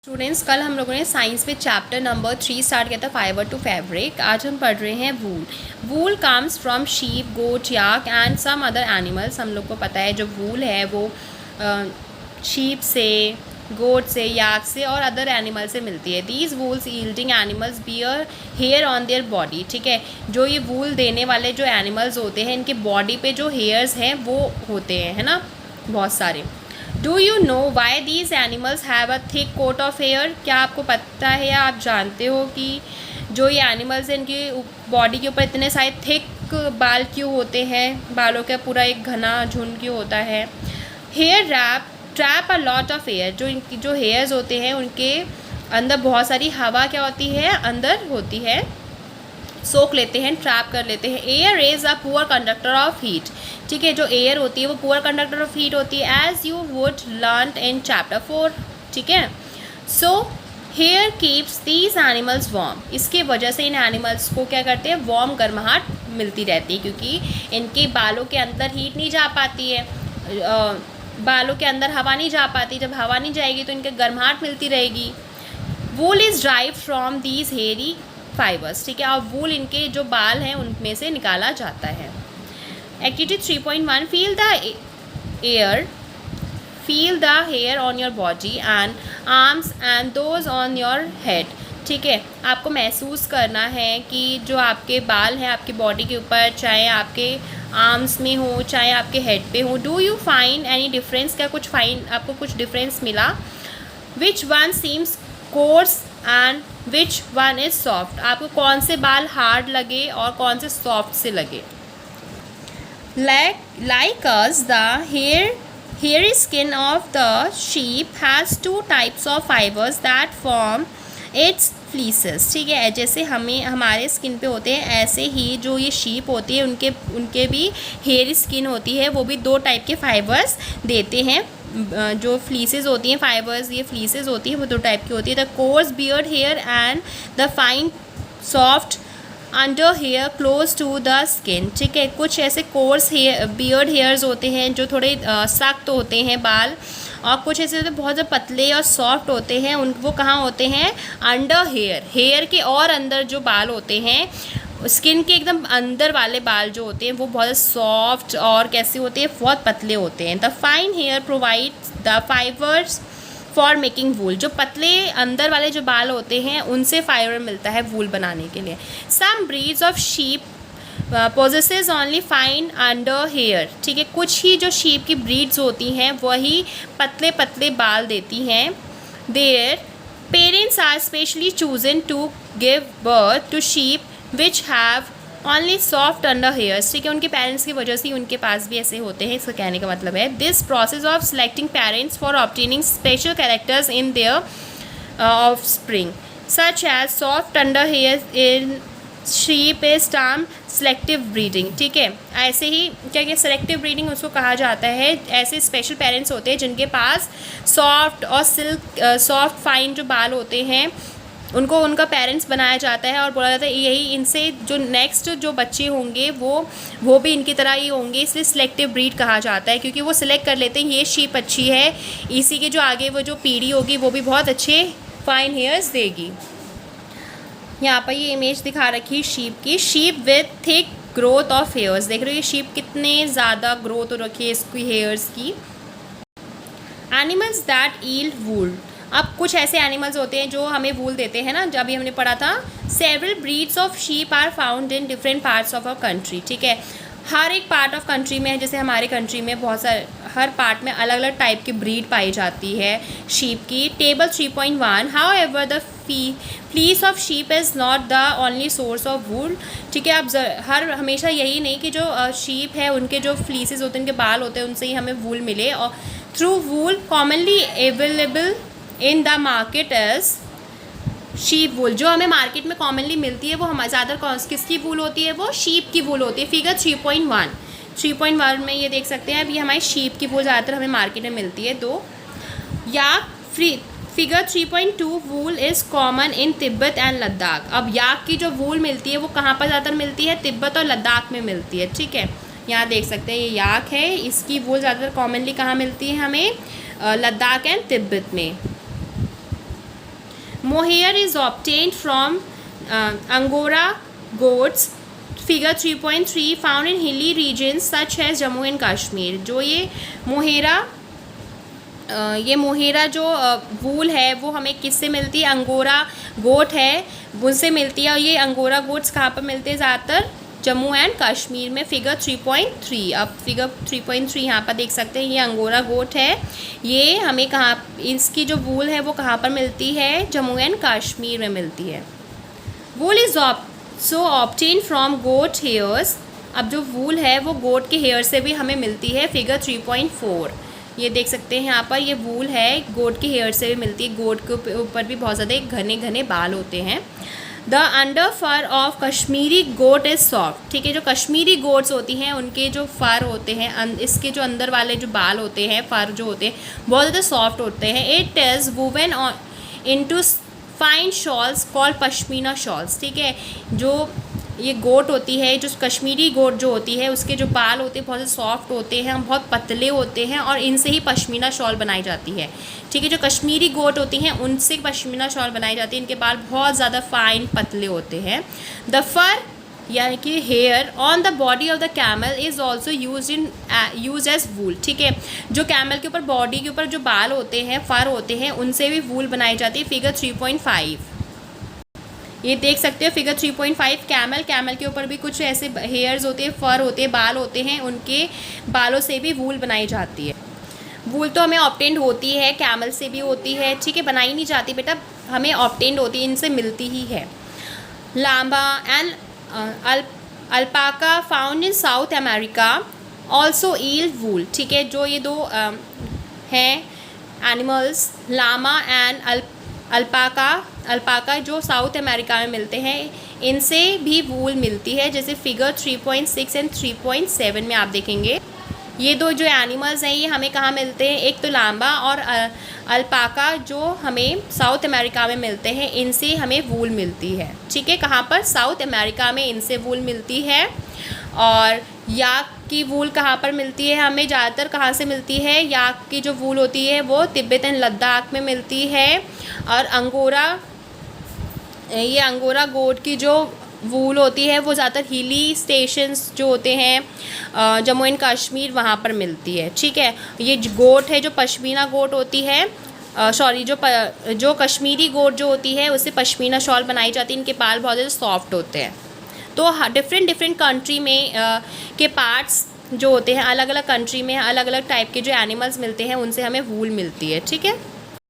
Students, कल हम लोगों ने साइंस में चैप्टर नंबर 3 स्टार्ट किया था फाइबर टू फैब्रिक। आज हम पढ़ रहे हैं wool. Wool comes from sheep, goat, yak and some other animals. हम लोग को पता है जो वूल है वो शीप से, गोट से, याक से और अदर एनिमल से मिलती है। These wools yielding animals bear hair on their body. ठीक है, जो ये वूल देने वाले जो एनिमल्स होते हैं इनके बॉडी पे जो हेयर्स हैं वो होते हैं, है ना, बहुत सारे। Do you know why these animals have a thick coat of hair? क्या आपको पता है या आप जानते हो कि जो ये एनिमल्स हैं इनकी बॉडी के ऊपर इतने सारे थिक बाल क्यों होते हैं? बालों का पूरा एक घना झुंड क्यों होता है? Hair trap a lot of air. जो इनकी जो हेयर्स होते हैं उनके अंदर बहुत सारी हवा क्या होती है, अंदर होती है, सोख लेते हैं, ट्रैप कर लेते हैं। Air is a poor conductor of heat. ठीक है, जो एयर होती है वो पुअर कंडक्टर ऑफ हीट होती है, as you would learn in chapter 4। ठीक है, so hair keeps these animals warm. इसकी वजह से इन एनिमल्स को क्या करते हैं, वार्म, गर्माहट मिलती रहती है, क्योंकि इनके बालों के अंदर हीट नहीं जा पाती है, बालों के अंदर हवा नहीं जा पाती। जब हवा नहीं जाएगी तो इनके गर्माहट मिलती रहेगी। Wool is drive from these hairy fibres. ठीक है, और वूल इनके जो बाल हैं उनमें से निकाला जाता है। Activity 3.1, feel the hair on your body and arms and those on your head. ठीक है, आपको महसूस करना है कि जो आपके बाल हैं आपकी बॉडी के ऊपर, चाहे आपके आर्म्स में हो चाहे आपके हेड पे हो। Do you find any difference? क्या आपको कुछ डिफरेंस मिला? Which one seems course and which one is soft? आपको कौन से बाल हार्ड लगे और कौन से सॉफ्ट से लगे? Like us, the hairy skin of the sheep has 2 types of fibers that form its fleeces. ठीक है, जैसे हमारे स्किन पे होते हैं ऐसे ही जो ये शीप होती है उनके भी हेयर स्किन होती है, वो भी 2 टाइप के फाइबर्स देते हैं। जो फ्लीसेस होती हैं, फाइबर्स, ये फ्लीसेस होती हैं वो 2 टाइप की होती है, the coarse beard hair and the fine soft under hair close to the skin. ठीक है, कुछ ऐसे कोर्स बियर्ड हेयर्स होते हैं जो थोड़े सख्त होते हैं बाल, और कुछ ऐसे होते बहुत ज़्यादा पतले और सॉफ्ट होते हैं, वो कहाँ होते हैं, अंडर हेयर के और अंदर जो बाल होते हैं, स्किन के एकदम अंदर वाले बाल जो होते हैं वो बहुत सॉफ्ट और कैसे होते हैं, बहुत पतले होते हैं। The fine hair provides the fibres for making wool. जो पतले अंदर वाले जो बाल होते हैं उनसे फाइबर मिलता है वूल बनाने के लिए। Some breeds of sheep possesses only fine under hair. ठीक है, कुछ ही जो शीप की ब्रीड्स होती हैं वही पतले पतले बाल देती हैं। Their parents are specially chosen to give birth to sheep which have only soft under hairs. ठीक है, उनके पेरेंट्स की वजह से उनके पास भी ऐसे होते हैं, इसका कहने का मतलब है। This process of selecting parents for obtaining special characters in their offspring such as soft under hair in sheep is term selective breeding. ठीक है, ऐसे ही क्या सेलेक्टिव ब्रीडिंग उसको कहा जाता है। ऐसे स्पेशल पेरेंट्स होते हैं जिनके पास सॉफ्ट और सॉफ्ट फाइन जो बाल होते हैं उनको उनका पेरेंट्स बनाया जाता है, और बोला जाता है यही इनसे जो नेक्स्ट जो बच्चे होंगे वो भी इनकी तरह ही होंगे, इसलिए सिलेक्टिव ब्रीड कहा जाता है, क्योंकि वो सिलेक्ट कर लेते हैं ये शीप अच्छी है, इसी के जो आगे वो जो पीढ़ी होगी वो भी बहुत अच्छे फाइन हेयर्स देगी। यहाँ पर ये इमेज दिखा रखी है शीप की, sheep with thick growth of hairs. देख रहे हो ये शीप कितने ज़्यादा ग्रोथ हो रखी है इसकी हेयर्स की। एनिमल्स दैट ईल्ड वूल। अब कुछ ऐसे एनिमल्स होते हैं जो हमें वूल देते हैं ना, जब अभी हमने पढ़ा था several breeds of sheep are found in different parts of our country. ठीक है, हर एक पार्ट ऑफ कंट्री में, जैसे हमारे कंट्री में बहुत सारे हर पार्ट में अलग अलग टाइप की ब्रीड पाई जाती है शीप की। Table 3.1, how ever the fleece of sheep is not the only source of wool. ठीक है, अब हमेशा यही नहीं कि जो शीप है उनके जो फ्लीसेस होते हैं, उनके बाल होते हैं, उनसे ही हमें वूल मिले। और through wool commonly available in the market is sheep wool. जो हमें मार्केट में कॉमनली मिलती है वो हमारे ज़्यादातर किसकी वूल होती है, वो शीप की वूल होती है। फिगर 3.1 में ये देख सकते हैं, अब ये हमारी शीप की वूल ज़्यादातर हमें मार्केट में मिलती है। Yak figure 3.2, wool is common in Tibet and Ladakh. अब याक की जो वूल मिलती है वो कहाँ पर ज़्यादातर मिलती है, तिब्बत और लद्दाख में मिलती है। ठीक है, यहाँ देख सकते हैं ये याक है, इसकी वूल ज़्यादातर कॉमनली कहाँ मिलती है हमें, लद्दाख एंड तिब्बत में। Mohair is obtained from angora goats, figure 3.3 found in hilly regions such as Jammu and Kashmir. जो ये मोहेरा जो वूल है वो हमें किससे मिलती है, अंगोरा गोट है उनसे मिलती है। और ये अंगोरा गोट्स कहाँ पर मिलते हैं ज़्यादातर, जम्मू एंड कश्मीर में। फिगर 3.3, अब फिगर 3.3 यहाँ पर देख सकते हैं, ये अंगोरा गोट है, ये हमें कहाँ, इसकी जो वूल है वो कहाँ पर मिलती है, जम्मू एंड कश्मीर में मिलती है। Wool is so obtain from goat hairs, अब जो वूल है वो गोट के हेयर से भी हमें मिलती है। फिगर 3.4 ये देख सकते हैं यहाँ पर, ये वूल है गोट के हेयर से भी मिलती है। गोट के ऊपर भी बहुत ज़्यादा घने घने बाल होते हैं। The under fur of Kashmiri goat is soft, ठीक है, जो कश्मीरी गोट्स होती हैं उनके जो फर होते हैं, इसके जो अंदर वाले जो बाल होते हैं, फर जो होते हैं बहुत ज़्यादा सॉफ्ट होते हैं। It is woven into fine shawls called pashmina shawls, ठीक है। जो ये गोट होती है, जो कश्मीरी गोट जो होती है उसके जो बाल होते हैं बहुत सॉफ्ट होते हैं, बहुत पतले होते हैं और इनसे ही पश्मीना शॉल बनाई जाती है, ठीक है। जो कश्मीरी गोट होती हैं उनसे पश्मीना शॉल बनाई जाती है, इनके बाल बहुत ज़्यादा फाइन पतले होते हैं। द फर यानी कि hair on the body of the camel is also use as wool, ठीक है। जो कैमल के ऊपर बॉडी के ऊपर जो बाल होते हैं, फर होते हैं, उनसे भी वूल बनाई जाती है। फिगर 3.5 ये देख सकते हो, फिगर 3.5 कैमल के ऊपर भी कुछ ऐसे हेयर्स होते हैं, फर होते हैं, बाल होते हैं, उनके बालों से भी वूल बनाई जाती है। वूल तो हमें ऑब्टेन्ड होती है, कैमल से भी होती है, ठीक है, बनाई नहीं जाती बेटा, हमें ऑब्टेन्ड होती है, इनसे मिलती ही है। Llama and alpaca found in South America also yield wool, ठीक है। जो ये दो हैं एनिमल्स, लामा एंड अल्पाका जो साउथ अमेरिका में मिलते हैं, इनसे भी वूल मिलती है। जैसे फिगर 3.6 एंड 3.7 में आप देखेंगे ये दो जो एनिमल्स हैं ये हमें कहाँ मिलते हैं, एक तो लामा और अल्पाका जो हमें साउथ अमेरिका में मिलते हैं, इनसे हमें वूल मिलती है, ठीक है। कहाँ पर, साउथ अमेरिका में इनसे वूल मिलती है। और याक की वूल कहाँ पर मिलती है, हमें ज़्यादातर कहाँ से मिलती है, याक की जो वूल होती है वो तिब्बत एंड लद्दाख में मिलती है। और ये अंगोरा गोट की जो वूल होती है वो ज़्यादातर हिली स्टेशंस जो होते हैं जम्मू एंड कश्मीर वहाँ पर मिलती है, ठीक है। ये गोट है जो पश्मीना गोट होती है, जो कश्मीरी गोट जो होती है उससे पश्मीना शॉल बनाई जाती है, इनके बाल बहुत ज़्यादा सॉफ्ट होते हैं। तो डिफरेंट कंट्री में के पार्ट्स जो होते हैं, अलग अलग कंट्री में अलग अलग टाइप के जो एनिमल्स मिलते हैं उनसे हमें वूल मिलती है, ठीक है।